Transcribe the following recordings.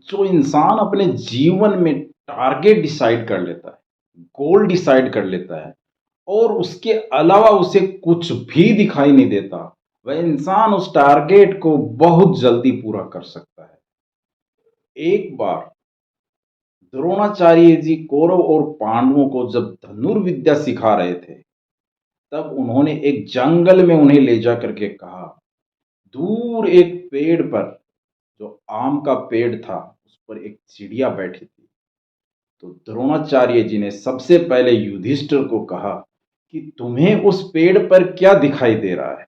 जो इंसान अपने जीवन में टारगेट डिसाइड कर लेता है, गोल डिसाइड कर लेता है और उसके अलावा उसे कुछ भी दिखाई नहीं देता, वह इंसान उस टारगेट को बहुत जल्दी पूरा कर सकता है। एक बार द्रोणाचार्य जी कौरव और पांडवों को जब धनुर्विद्या सिखा रहे थे, तब उन्होंने एक जंगल में उन्हें ले जा करके कहा, दूर एक पेड़ पर, जो आम का पेड़ था, उस पर एक चिड़िया बैठी थी। तो द्रोणाचार्य जी ने सबसे पहले युधिष्ठिर को कहा कि तुम्हें उस पेड़ पर क्या दिखाई दे रहा है?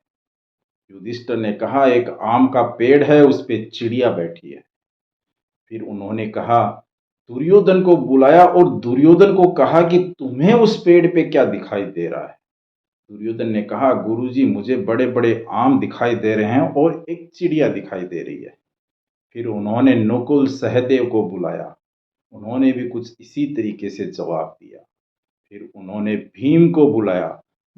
युधिष्ठिर ने कहा, एक आम का पेड़ है, उस पे चिड़िया बैठी है। फिर उन्होंने कहा, दुर्योधन को बुलाया और दुर्योधन को कहा कि तुम्हें उस पेड़ पे क्या दिखाई दे रहा है? दुर्योधन ने कहा, गुरुजी मुझे बड़े बड़े आम दिखाई दे रहे हैं और एक चिड़िया दिखाई दे रही है। फिर उन्होंने नकुल सहदेव को बुलाया, उन्होंने भी कुछ इसी तरीके से जवाब दिया। फिर उन्होंने भीम को बुलाया,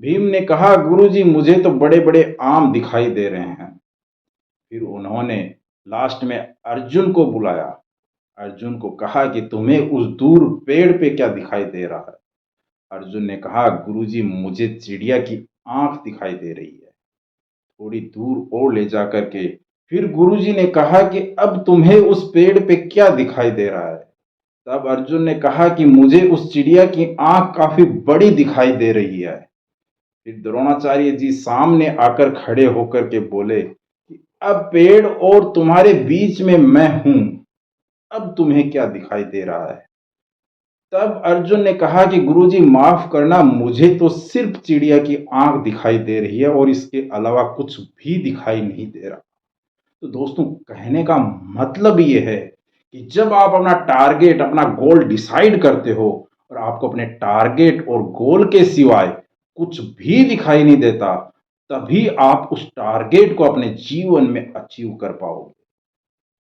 भीम ने कहा, गुरुजी मुझे तो बड़े बड़े आम दिखाई दे रहे हैं। फिर उन्होंने लास्ट में अर्जुन को बुलाया, अर्जुन को कहा कि तुम्हें उस दूर पेड़ पे क्या दिखाई दे रहा है? अर्जुन ने कहा, गुरुजी मुझे चिड़िया की आंख दिखाई दे रही है। थोड़ी दूर और ले जाकर के फिर गुरुजी ने कहा कि अब तुम्हें उस पेड़ पे क्या दिखाई दे रहा है? तब अर्जुन ने कहा कि मुझे उस चिड़िया की आंख काफी बड़ी दिखाई दे रही है। फिर द्रोणाचार्य जी सामने आकर खड़े होकर के बोले कि अब पेड़ और तुम्हारे बीच में मैं हूं, अब तुम्हें क्या दिखाई दे रहा है? तब अर्जुन ने कहा कि गुरुजी माफ करना, मुझे तो सिर्फ चिड़िया की आंख दिखाई दे रही है और इसके अलावा कुछ भी दिखाई नहीं दे रहा। तो दोस्तों, कहने का मतलब ये है कि जब आप अपना टारगेट, अपना गोल डिसाइड करते हो और आपको अपने टारगेट और गोल के सिवाय कुछ भी दिखाई नहीं देता, तभी आप उस टारगेट को अपने जीवन में अचीव कर पाओगे।